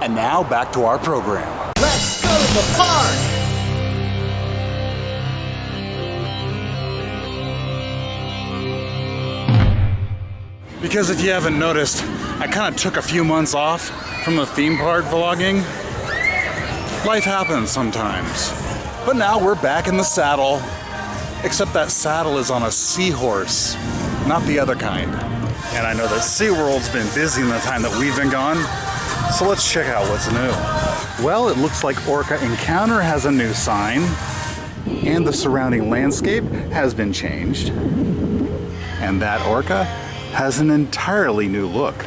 And now back to our program. Let's go to the park! Because if you haven't noticed, I kind of took a few months off from the theme park vlogging. Life happens sometimes. But now we're back in the saddle, except that saddle is on a seahorse, not the other kind. And I know that SeaWorld's been busy in the time that we've been gone, so let's check out what's new. Well, it looks like Orca Encounter has a new sign, and the surrounding landscape has been changed. And that orca has an entirely new look.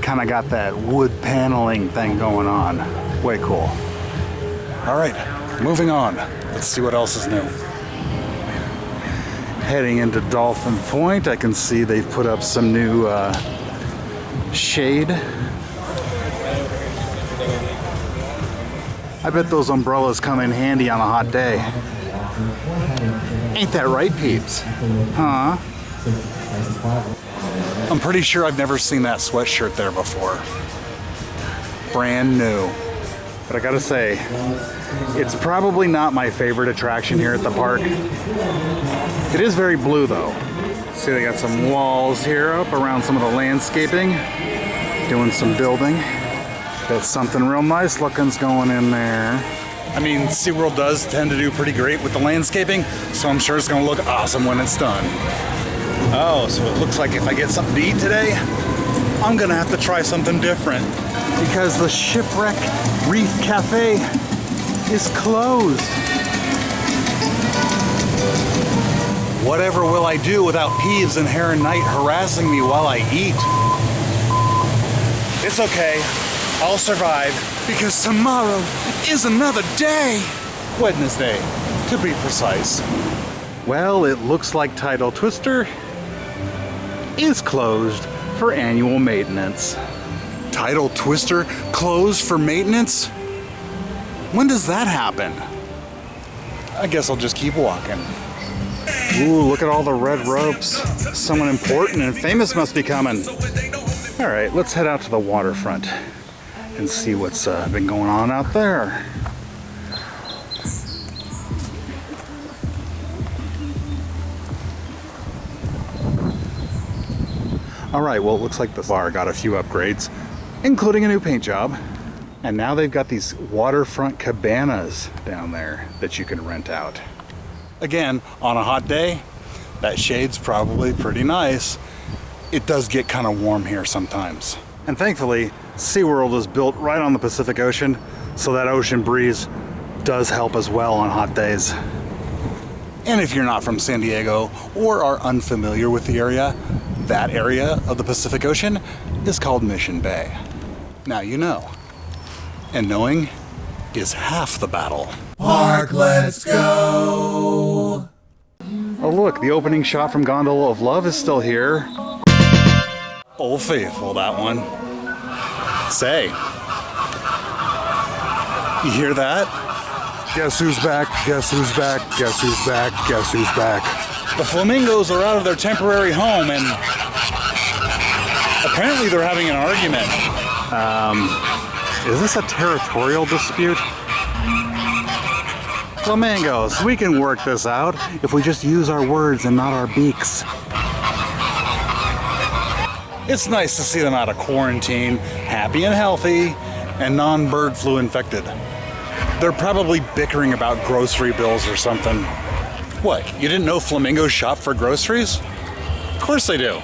Kind of got that wood paneling thing going on. Way cool. All right, moving on. Let's see what else is new. Heading into Dolphin Point, I can see they've put up some new shade. I bet those umbrellas come in handy on a hot day. Ain't that right, peeps? Huh? I'm pretty sure I've never seen that sweatshirt there before. Brand new. But I gotta say, it's probably not my favorite attraction here at the park. It is very blue though. See, they got some walls here up around some of the landscaping, doing some building. Got something real nice looking's going in there. I mean, SeaWorld does tend to do pretty great with the landscaping, so I'm sure it's gonna look awesome when it's done. Oh, so it looks like if I get something to eat today, I'm gonna have to try something different. Because the Shipwreck Reef Cafe is closed. Whatever will I do without Peeves and Heron Knight harassing me while I eat? It's okay, I'll survive. Because tomorrow is another day. Wednesday, to be precise. Well, it looks like Tidal Twister is closed for annual maintenance. Tidal Twister closed for maintenance? When does that happen? I guess I'll just keep walking. Ooh, look at all the red ropes. Someone important and famous must be coming. All right, let's head out to the waterfront and see what's been going on out there. All right, well, it looks like the bar got a few upgrades, including a new paint job. And now they've got these waterfront cabanas down there that you can rent out. Again, on a hot day, that shade's probably pretty nice. It does get kind of warm here sometimes. And thankfully, SeaWorld is built right on the Pacific Ocean, so that ocean breeze does help as well on hot days. And if you're not from San Diego or are unfamiliar with the area, that area of the Pacific Ocean is called Mission Bay. Now you know. And knowing is half the battle. Park, let's go! Oh look, the opening shot from Gondola of Love is still here. Old Faithful, that one. Say, you hear that? Guess who's back, guess who's back, guess who's back, guess who's back. The Flamingos are out of their temporary home and apparently they're having an argument. Is this a territorial dispute? Flamingos, we can work this out if we just use our words and not our beaks. It's nice to see them out of quarantine, happy and healthy, and non-bird flu infected. They're probably bickering about grocery bills or something. What, you didn't know flamingos shop for groceries? Of course they do.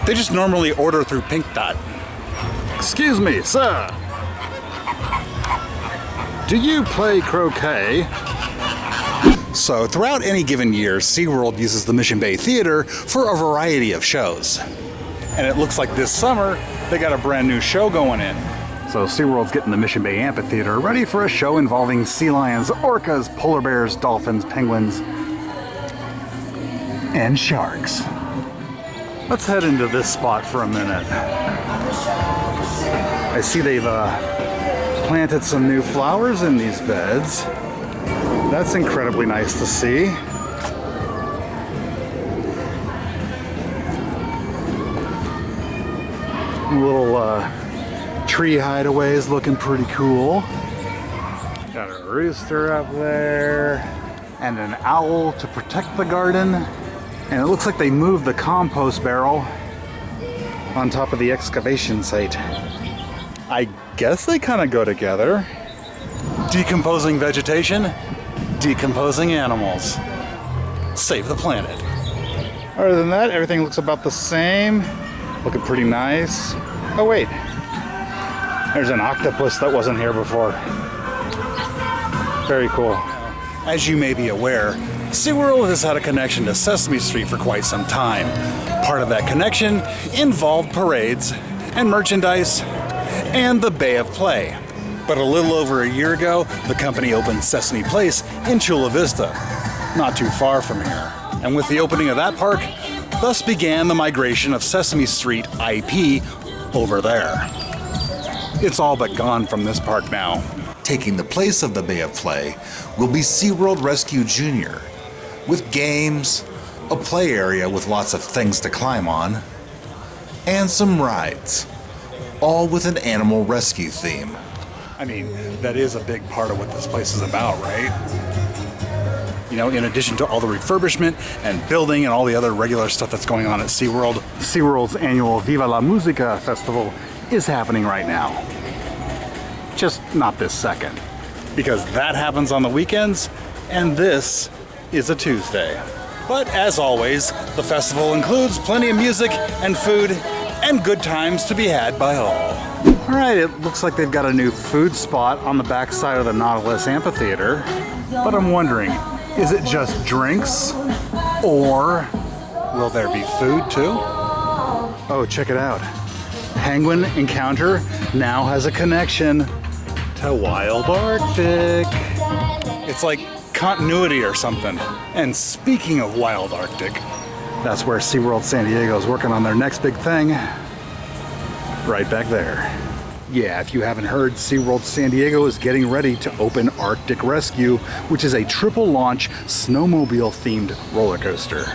They just normally order through Pink Dot. Excuse me, sir. Do you play croquet? So throughout any given year, SeaWorld uses the Mission Bay Theater for a variety of shows. And it looks like this summer, they got a brand new show going in. So SeaWorld's getting the Mission Bay Amphitheater ready for a show involving sea lions, orcas, polar bears, dolphins, penguins, and sharks. Let's head into this spot for a minute. I see they've planted some new flowers in these beds. That's incredibly nice to see. A little tree hideaways looking pretty cool. Got a rooster up there and an owl to protect the garden. And it looks like they moved the compost barrel on top of the excavation site. I guess they kind of go together. Decomposing vegetation, decomposing animals. Save the planet. Other than that, everything looks about the same. Looking pretty nice. Oh wait, there's an octopus that wasn't here before. Very cool. As you may be aware, SeaWorld has had a connection to Sesame Street for quite some time. Part of that connection involved parades and merchandise and the Bay of Play. But a little over a year ago, the company opened Sesame Place in Chula Vista, not too far from here. And with the opening of that park, thus began the migration of Sesame Street IP over there. It's all but gone from this park now. Taking the place of the Bay of Play will be SeaWorld Rescue Jr, with games, a play area with lots of things to climb on, and some rides, all with an animal rescue theme. I mean, that is a big part of what this place is about, right? You know, in addition to all the refurbishment and building and all the other regular stuff that's going on at SeaWorld, SeaWorld's annual Viva La Musica festival is happening right now. Just not this second, because that happens on the weekends, and this is a Tuesday. But as always, the festival includes plenty of music and food and good times to be had by all. All right, it looks like they've got a new food spot on the backside of the Nautilus Amphitheater, but I'm wondering, is it just drinks, or will there be food too? Oh, check it out. Penguin Encounter now has a connection to Wild Arctic. It's like continuity or something. And speaking of Wild Arctic, that's where SeaWorld San Diego is working on their next big thing. Right back there. Yeah, if you haven't heard, SeaWorld San Diego is getting ready to open Arctic Rescue, which is a triple launch snowmobile themed roller coaster.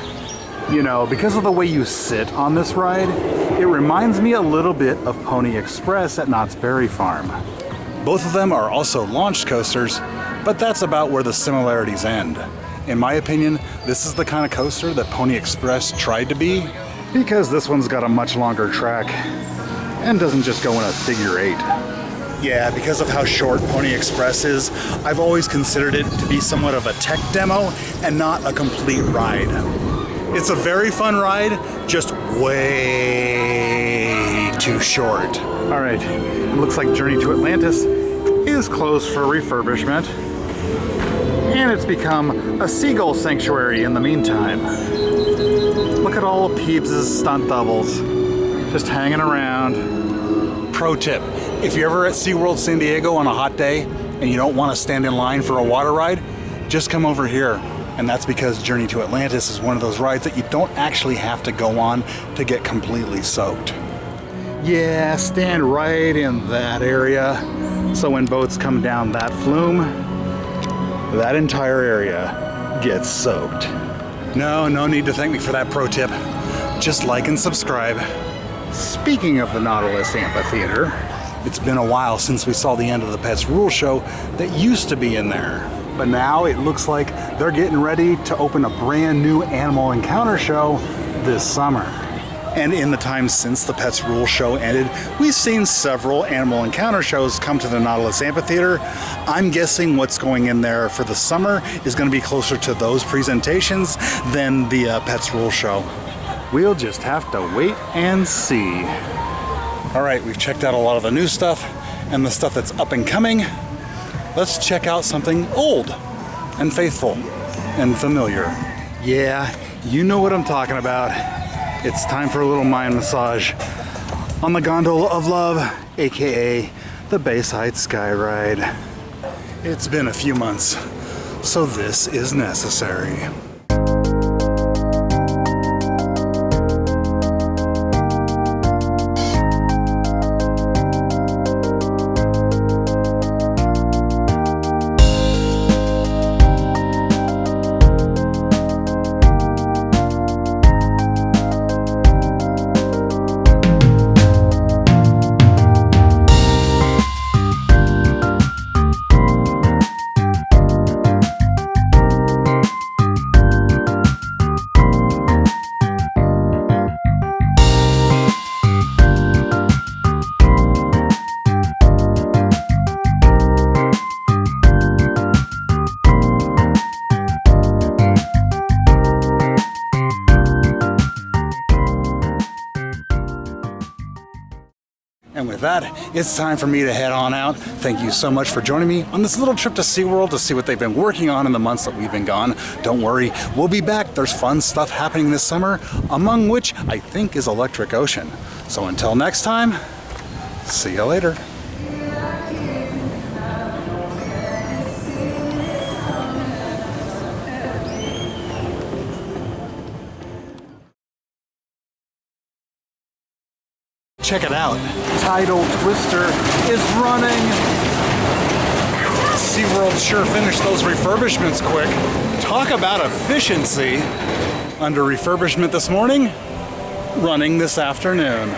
You know, because of the way you sit on this ride, it reminds me a little bit of Pony Express at Knott's Berry Farm. Both of them are also launched coasters, but that's about where the similarities end. In my opinion, this is the kind of coaster that Pony Express tried to be, because this one's got a much longer track and doesn't just go in a figure eight. Yeah, because of how short Pony Express is, I've always considered it to be somewhat of a tech demo and not a complete ride. It's a very fun ride, just way too short. All right, it looks like Journey to Atlantis is closed for refurbishment, and it's become a seagull sanctuary in the meantime. Look at all of Peebs' stunt doubles, just hanging around. Pro tip, if you're ever at SeaWorld San Diego on a hot day and you don't want to stand in line for a water ride, just come over here. And that's because Journey to Atlantis is one of those rides that you don't actually have to go on to get completely soaked. Yeah, stand right in that area, so when boats come down that flume, that entire area gets soaked. No need to thank me for that pro tip. Just like and subscribe. Speaking of the Nautilus Amphitheater, it's been a while since we saw the end of the Pets Rule show that used to be in there. But now it looks like they're getting ready to open a brand new Animal Encounter show this summer. And in the time since the Pets Rule show ended, we've seen several Animal Encounter shows come to the Nautilus Amphitheater. I'm guessing what's going in there for the summer is going to be closer to those presentations than the Pets Rule show. We'll just have to wait and see. All right, we've checked out a lot of the new stuff and the stuff that's up and coming. Let's check out something old and faithful and familiar. Yeah, you know what I'm talking about. It's time for a little mind massage on the Gondola of Love, aka the Bayside Skyride. It's been a few months, so this is necessary. that, it's time for me to head on out. Thank you so much for joining me on this little trip to SeaWorld to see what they've been working on in the months that we've been gone. Don't worry, we'll be back. There's fun stuff happening this summer, among which I think is Electric Ocean. So until next time, see you later. Check it out. Tidal Twister is running. SeaWorld sure finished those refurbishments quick. Talk about efficiency. Under refurbishment this morning, running this afternoon.